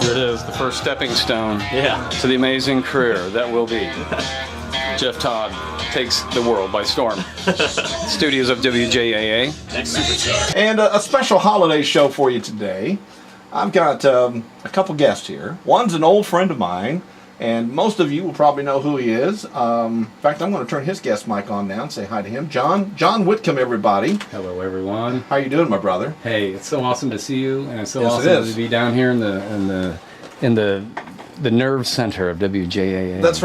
Here it is, the first stepping stone Yeah. to the amazing career that will be. Jeff Todd takes the world by storm. Studios of WJAA. Next superstar. And a special holiday show for you today. I've got a couple guests here. One's an old friend of mine, and most of you will probably know who he is. In fact, I'm going to turn his guest mic on now and say hi to him. John Whitcomb, everybody. Hello, everyone. How you doing, my brother? Hey, it's so awesome to see you, and it's so Yes, it awesome is. to be down here in the nerve center of WJAA. That's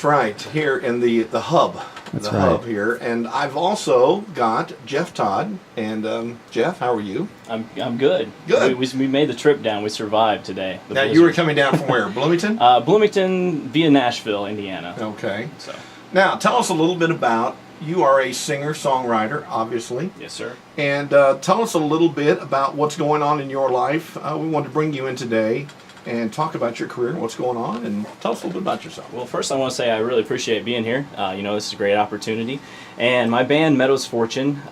right. Here in the hub. That's the right. hub here. And I've also got Jeff Todd. And Jeff, how are you? I'm good. Good. We made the trip down. We survived today. Now, you were coming down from where? Bloomington? Bloomington via Nashville, Indiana. Okay. So. Now, tell us a little bit about, you are a singer-songwriter, obviously. Yes, sir. And tell us a little bit about what's going on in your life. We wanted to bring you in today and talk about your career and what's going on, and tell us a little bit about yourself. Well, first I want to say I really appreciate being here. This is a great opportunity. And my band, Meadows Fortune,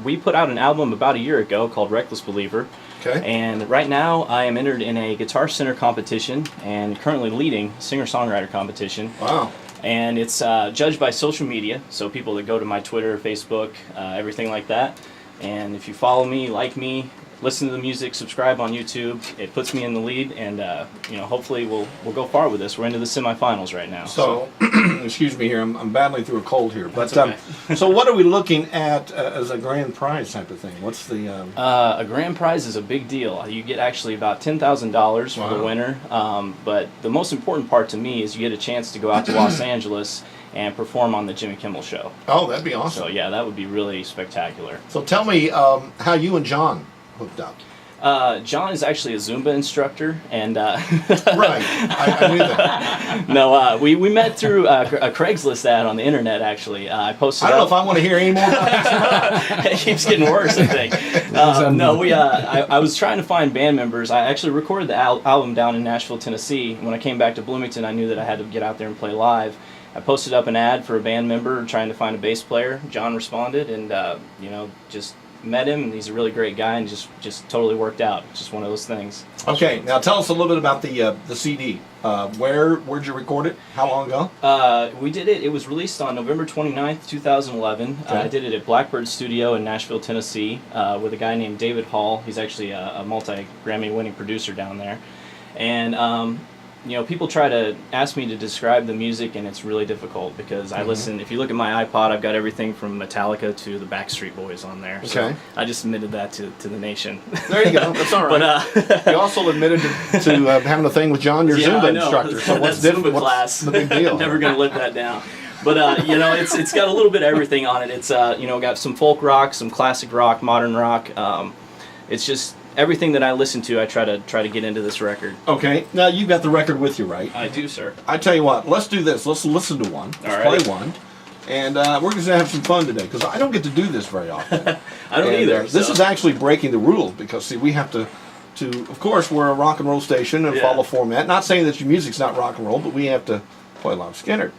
we put out an album about a year ago called Reckless Believer. Okay. And right now I am entered in a Guitar Center competition and currently leading singer-songwriter competition. Wow. And it's judged by social media, so people that go to my Twitter, Facebook, everything like that. And if you follow me, like me, listen to the music, subscribe on YouTube, it puts me in the lead, and hopefully we'll go far with this. We're into the semifinals right now. So, excuse me here, I'm battling through a cold here. But That's okay. so what are we looking at as a grand prize type of thing? What's the... A grand prize is a big deal. You get actually about $10,000 for the Wow. winner. But the most important part to me is you get a chance to go out to Los Angeles and perform on the Jimmy Kimmel Show. Oh, that'd be awesome. So yeah, that would be really spectacular. So tell me how you and John hooked up. John is actually a Zumba instructor, and Right, I knew that. no, we met through a Craigslist ad on the internet. Actually, I posted. I don't know up. if I want to hear any more about this. It keeps getting worse, I think. I was trying to find band members. I actually recorded the album down in Nashville, Tennessee. When I came back to Bloomington, I knew that I had to get out there and play live. I posted up an ad for a band member trying to find a bass player. John responded, and just met him, and he's a really great guy, and just totally worked out. It's just one of those things. Okay, now tell us a little bit about the CD. Where'd you record it? How long ago? We did it. It was released on November 29th, 2011. Okay. I did it at Blackbird Studio in Nashville, Tennessee, with a guy named David Hall. He's actually a multi-Grammy-winning producer down there. And people try to ask me to describe the music, and it's really difficult because I listen. If you look at my iPod, I've got everything from Metallica to the Backstreet Boys on there. Okay. So I just admitted that to the nation. There you go. That's all right. But you also admitted to having a thing with John, your yeah, Zumba I know. instructor. So what's That different? Zumba What's class. the big deal? Never going to live that down. But it's got a little bit of everything on it. It's got some folk rock, some classic rock, modern rock. It's just everything that I listen to. I try to get into this record. Okay. Now you've got the record with you, right? I do, sir. I tell you what. Let's do this. Let's listen to one. Let's All right. play one. And we're going to have some fun today because I don't get to do this very often. I don't And, either. This so. is actually breaking the rules because, see, we have to, of course, we're a rock and roll station and Yeah. follow format. Not saying that your music's not rock and roll, but we have to play a lot of Skinner,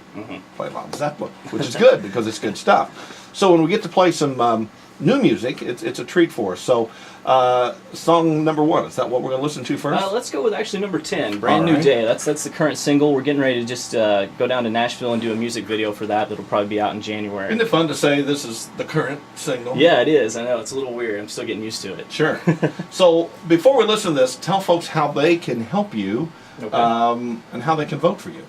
play a lot of Zeppelin, which is good because it's good stuff. So when we get to play some new music, it's a treat for us. So song number 1, is that what we're going to listen to first? Let's go with actually number 10, Brand All New right. Day. That's the current single. We're getting ready to just go down to Nashville and do a music video for that. That'll probably be out in January. Isn't it fun to say this is the current single? Yeah, it is. I know. It's a little weird. I'm still getting used to it. Sure. So before we listen to this, tell folks how they can help you Okay. and how they can vote for you.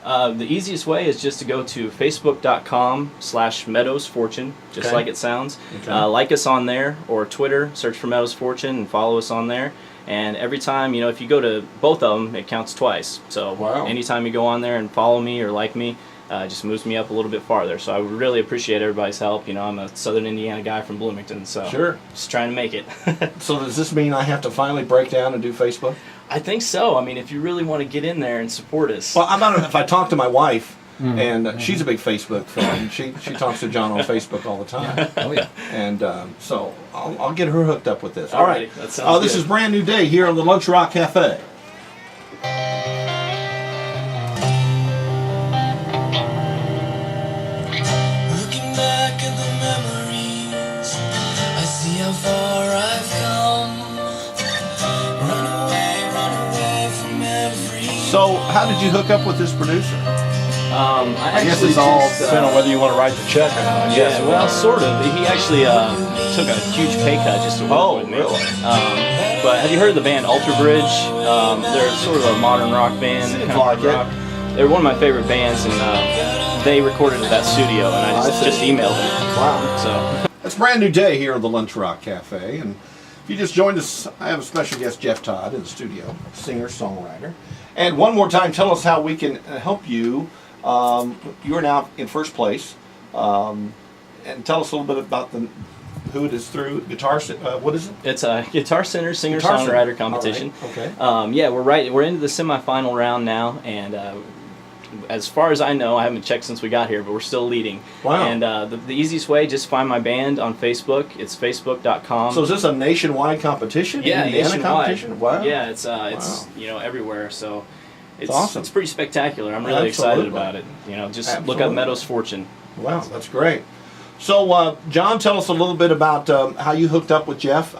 The easiest way is just to go to facebook.com/Meadows Fortune, just Okay. like it sounds. Okay. Like us on there, or Twitter, search for Meadows Fortune and follow us on there. And every time, if you go to both of them, it counts twice. So Wow. anytime you go on there and follow me or like me, it just moves me up a little bit farther. So I would really appreciate everybody's help. I'm a Southern Indiana guy from Bloomington, so Sure. just trying to make it. So does this mean I have to finally break down and do Facebook? I think so. I mean, if you really want to get in there and support us. Well, if I talk to my wife, and she's a big Facebook fan. She talks to John on Facebook all the time. Oh yeah. And so I'll get her hooked up with this. All right. That sounds This good. is Brand New Day here on the Lunch Rock Cafe. Looking back at the memories, I see how far I've come. Run away, So, how did you hook up with this producer? I guess actually it's all just, Depending on whether you want to write the check or not. yeah, well, sort of. He actually took a huge pay cut just to work with me. Really? But have you heard of the band Ultra Bridge? They're sort of a modern rock band. Seems kind of like it. rock. They're one of my favorite bands, and they recorded at that studio, and I just emailed them. Wow. So It's a brand new day here at the Lunch Rock Cafe, and if you just joined us, I have a special guest, Jeff Todd, in the studio, singer-songwriter. And one more time, tell us how we can help you. You are now in first place, and tell us a little bit about who it is through. What is it? it's a Guitar Center singer-songwriter competition. All right. Okay. Yeah, we're into the semifinal round now, and as far as I know, I haven't checked since we got here, but we're still leading. Wow. And the easiest way, just find my band on Facebook. It's facebook.com. So is this a nationwide competition? Yeah, Indiana nationwide. competition? Wow. Yeah, it's everywhere. So it's awesome. It's pretty spectacular. I'm really excited about it. Just look Absolutely. up Meadows Fortune. Wow, that's great. So, John, tell us a little bit about how you hooked up with Jeff.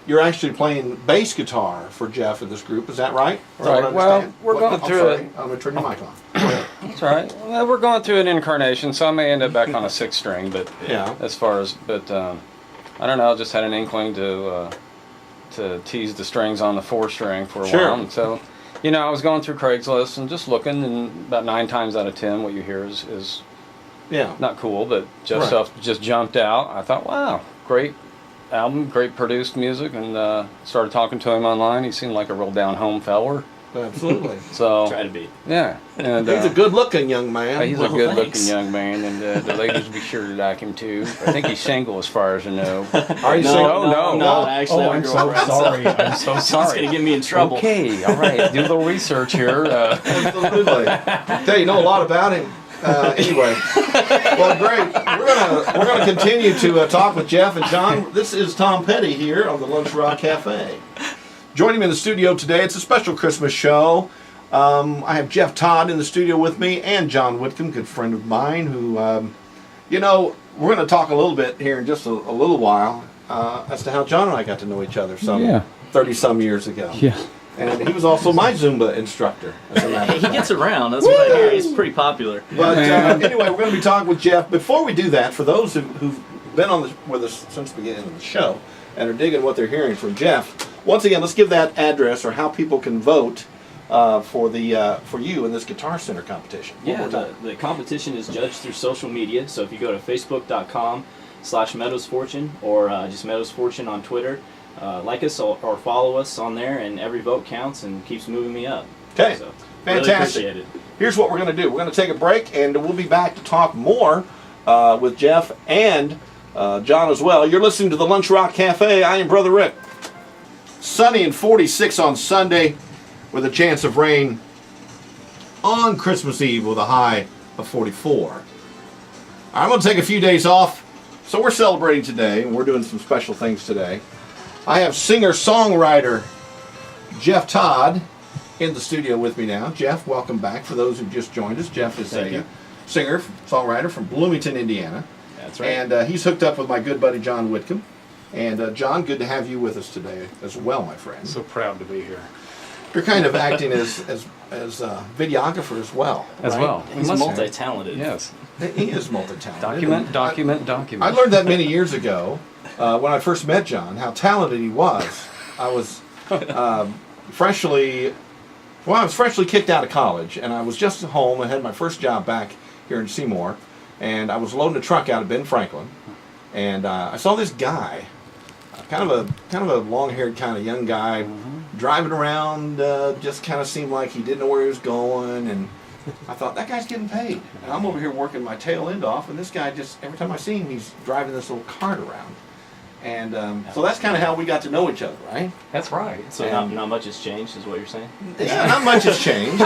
You're actually playing bass guitar for Jeff in this group, is that right? Is that what I Right, well, understand? we're going through sorry. it. I'm going to turn your mic on. Go ahead. That's right. Well, we're going through an incarnation, so I may end up back on a 6-string, but Yeah. as far as, but I don't know, just had an inkling to tease the strings on the 4-string for a Sure. while. And so, I was going through Craigslist and just looking, and about 9 times out of 10, what you hear is Yeah. not cool, but Jeff Right. stuff just jumped out. I thought, wow, great album, great produced music, and started talking to him online. He seemed like a real down-home feller. Absolutely. So, Try to be. yeah. And, He's a good-looking young man. he's Well, a good-looking thanks. young man, and the ladies be sure to like him too. I think he's single, as far as I know. Are you No, single? no, no. no. I actually Oh, have a I'm so girlfriend. sorry. I'm so It's sorry. gonna get me in trouble. Okay, all right. Do a little research here. Absolutely. Tell you know a lot about him. Anyway, well, great. We're gonna continue to talk with Jeff and John. This is Tom Petty here on the Lunch Rock Cafe. Joining me in the studio today, it's a special Christmas show. I have Jeff Todd in the studio with me, and John Whitcomb, good friend of mine, who, we're going to talk a little bit here in just a little while as to how John and I got to know each other some 30-some years ago. Yeah. And he was also my Zumba instructor, as a matter of He fact. gets around. That's what I hear. He's pretty popular. But anyway, we're going to be talking with Jeff. Before we do that, for those who've been with us since the beginning of the show and are digging what they're hearing from Jeff, once again, let's give that address or how people can vote for you in this Guitar Center competition. One Yeah, more time. the competition is judged through social media. So if you go to facebook.com/Meadows Fortune or just Meadows Fortune on Twitter, like us or follow us on there, and every vote counts and keeps moving me up. Okay, So, fantastic. Really appreciate it. Here's what we're going to do. We're going to take a break, and we'll be back to talk more with Jeff and John as well. You're listening to the Lunch Rock Cafe. I am Brother Rick. Sunny and 46 on Sunday with a chance of rain on Christmas Eve with a high of 44. I'm going to take a few days off, so we're celebrating today, and we're doing some special things today. I have singer-songwriter Jeff Todd in the studio with me now. Jeff, welcome back. For those who just joined us, Jeff is Thank a you. singer-songwriter from Bloomington, Indiana. That's right. And he's hooked up with my good buddy John Whitcomb. And John, good to have you with us today as well, my friend. So proud to be here. You're kind of acting as videographer as well. As right? well. He's Must have. multi-talented. Yes. He is multi-talented. Document. I learned that many years ago when I first met John, how talented he was. I was freshly kicked out of college, and I was just at home. I had my first job back here in Seymour, and I was loading a truck out of Ben Franklin, and I saw this guy, kind of a long-haired kind of young guy, driving around. Just kind of seemed like he didn't know where he was going, and I thought, that guy's getting paid, and I'm over here working my tail end off, and this guy just, every time I see him, he's driving this little cart around. And so that's kind of how we got to know each other, right? That's right. So not much has changed, is what you're saying? Yeah, not much has changed.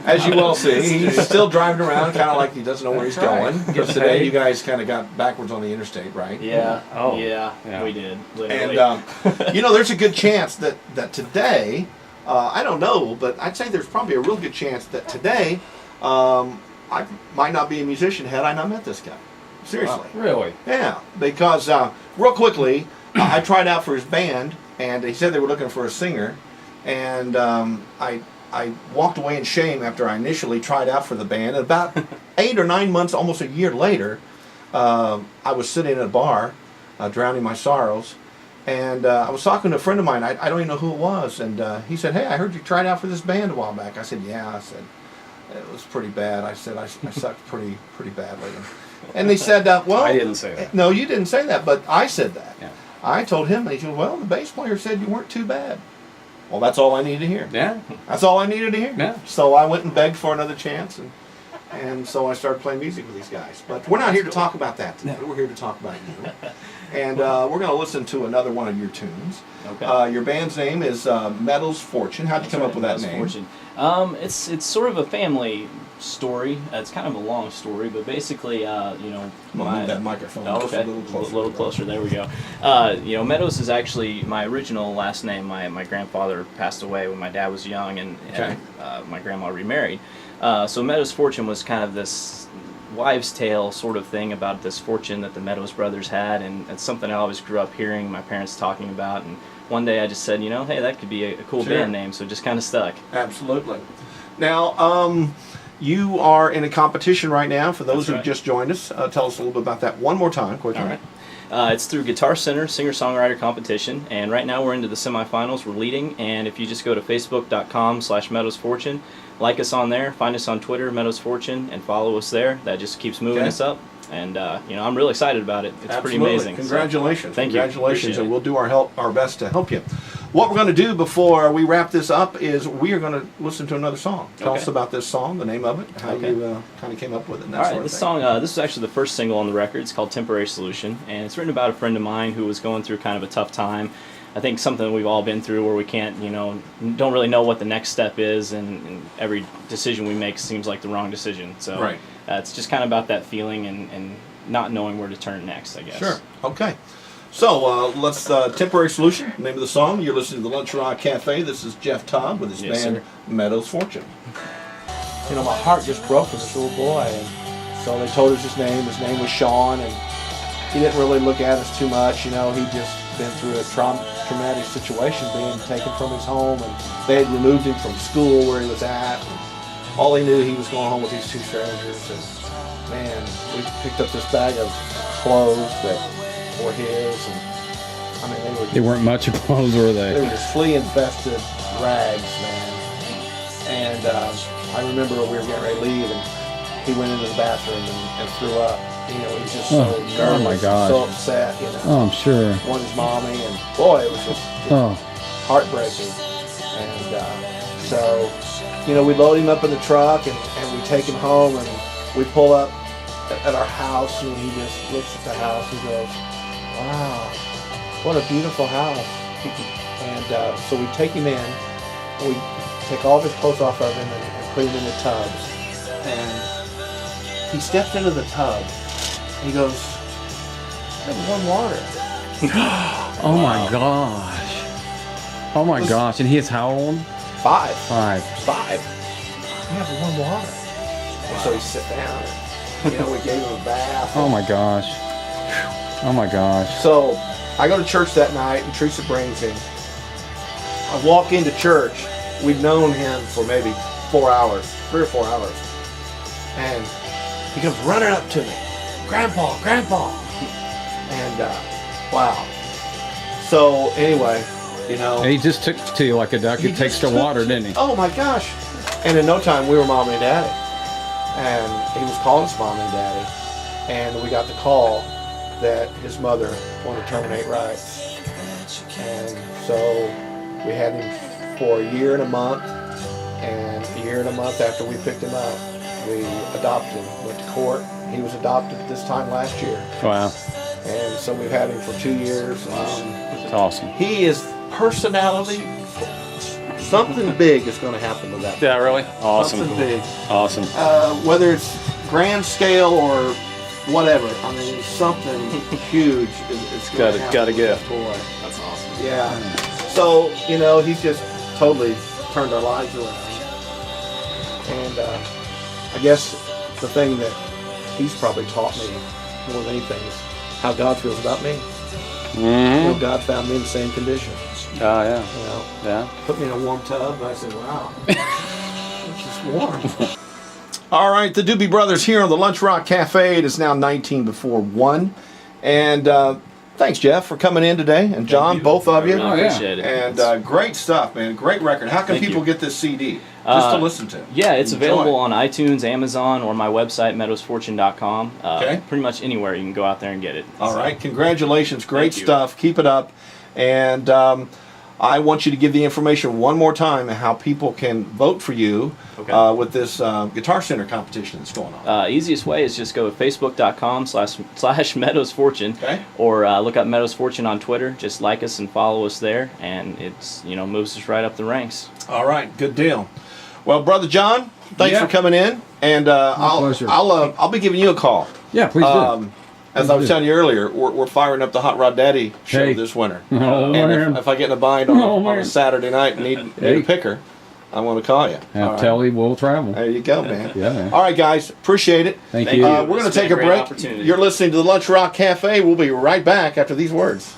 As you well see, he's still driving around kind of like he doesn't know where he's That's right. going. Because today you guys kind of got backwards on the interstate, right? Yeah. Oh, Yeah. yeah. We did. Literally. And, there's a good chance that today, I don't know, but I'd say there's probably a real good chance that today I might not be a musician had I not met this guy. Seriously. Really? Yeah, because real quickly, I tried out for his band, and he said they were looking for a singer, and I I walked away in shame after I initially tried out for the band. And about 8 or 9 months, almost a year later, I was sitting in a bar, drowning my sorrows, and I was talking to a friend of mine. I don't even know who it was, and he said, "Hey, I heard you tried out for this band a while back." I said, "Yeah." I said, "It was pretty bad." I said, "I sucked pretty badly." And they said, "Well, I didn't say that. No, you didn't say that, but I said that." Yeah. I told him, and he said, "Well, the bass player said you weren't too bad." Well, that's all I needed to hear. Yeah. That's all I needed to hear. Yeah. So I went and begged for another chance, and so I started playing music with these guys. But we're not here to talk about that today. We're here to talk about you. And we're going to listen to another one of your tunes. Okay. Your band's name is Meadows Fortune. How'd you come up with that name? Fortune. It's sort of a family story. It's kind of a long story, but basically, Move that microphone just a little closer. A little closer. There we go. Meadows is actually my original last name. My grandfather passed away when my dad was young, and my grandma remarried. So Meadows Fortune was kind of this wives' tale sort of thing about this fortune that the Meadows brothers had, and it's something I always grew up hearing my parents talking about. And one day I just said, hey, that could be a cool band name, so it just kind of stuck. Absolutely. Now, you are in a competition right now. For those who've just joined us, tell us a little bit about that one more time, quickly. All right. It's through Guitar Center singer-songwriter competition, and right now we're into the semifinals. We're leading, and if you just go to facebook.com/MeadowsFortune, like us on there, find us on Twitter, Meadows Fortune, and follow us there. That just keeps moving us up, and I'm really excited about it. It's pretty amazing. Congratulations! So, thank you. Congratulations, and we'll do our best to help you. What we're going to do before we wrap this up is we are going to listen to another song. Tell us about this song, the name of it, how you kind of came up with it, and that sort of this thing. song, this is actually the first single on the record. It's called Temporary Solution, and it's written about a friend of mine who was going through kind of a tough time. I think something we've all been through where we can't, don't really know what the next step is, and every decision we make seems like the wrong decision. So it's just kind of about that feeling and not knowing where to turn next, I guess. Sure. Okay. So let's Temporary Solution, name of the song. You're listening to the Lunch Rock Cafe. This is Jeff Todd with his band Meadows Fortune. My heart just broke for this little boy. And so they told us his name. His name was Sean, and he didn't really look at us too much. He'd just been through a traumatic situation, being taken from his home, and they had removed him from school where he was at. And all he knew, he was going home with these two strangers. And man, we picked up this bag of clothes that were his, and They weren't much of clothes, were they they? were just flea-infested rags, man. And I remember we were getting ready to leave, and he went into the bathroom and threw up. He was just so nervous, oh my gosh. so upset. Oh, I'm sure. Wanted his mommy, and boy, it was just heartbreaking. And so, we load him up in the truck, and we take him home, and we pull up at our house, and he just looks at the house and goes, "Wow, what a beautiful house." And so we take him in, we take all of his clothes off of him and put him in the tub. And he stepped into the tub, and he goes, "There's warm water." Oh my gosh. Oh my gosh. And he is how old? 5. 5. We have warm water. And so he sat down, and we gave him a bath. Oh my gosh. Oh my gosh. So I go to church that night, and Teresa brings him. I walk into church. We'd known him for maybe 4 hours, 3 or 4 hours. And he comes running up to me. Grandpa. And wow. So anyway, He just took to you like a duck. He takes to water, didn't he? Oh my gosh. And in no time, we were mommy and daddy. And he was calling us mommy and daddy. And we got the call that his mother wanted to terminate rights. And so we had him for a year and a month. And a year and a month after we picked him up, we adopted him, went to court. He was adopted this time last year. Wow. And so we've had him for 2 years. It's awesome. He is personality. Something big is going to happen to that. Yeah, really? Awesome. Something big. Awesome. Whether it's grand scale or whatever. Something huge is going to happen. Got a gift. Boy. That's awesome. Yeah. So, he's just totally turned our lives around. And I guess the thing that he's probably taught me more than anything is how God feels about me. You know, God found me in the same condition. Oh, yeah. You know, Yeah. put me in a warm tub, and I said, "Wow, it's just warm." All right, the Doobie Brothers here on the Lunch Rock Cafe. It is now 19 before 1. And thanks, Jeff, for coming in today. And John, both of you. I really appreciate it. And great stuff, man. Great record. How can Thank people you. get this CD? Just to listen to. Yeah, it's Enjoy. available on iTunes, Amazon, or my website, meadowsfortune.com. Okay. Pretty much anywhere you can go out there and get it. All right, congratulations. Great Thank you. stuff. Keep it up. And I want you to give the information one more time how people can vote for you with this Guitar Center competition that's going on. Easiest way is just go to facebook.com// Meadows Fortune, Okay. or look up Meadows Fortune on Twitter. Just like us and follow us there, and it's moves us right up the ranks. All right, good deal. Well, Brother John, thanks Yeah. for coming in. And pleasure. I'll be giving you a call. Yeah, please do. As I was telling you earlier, we're firing up the Hot Rod Daddy show Hey. this winter. Oh, And man. if I get in a bind on, Oh, on a man. Saturday night and need Hey. a picker, I'm going to call you. All Have right. Telly will travel. There you go, man. Yeah, man. All right, guys. Appreciate it. Thank Thank you. you. We're going to It's been take a a great break. opportunity. You're listening to the Lunch Rock Cafe. We'll be right back after these words.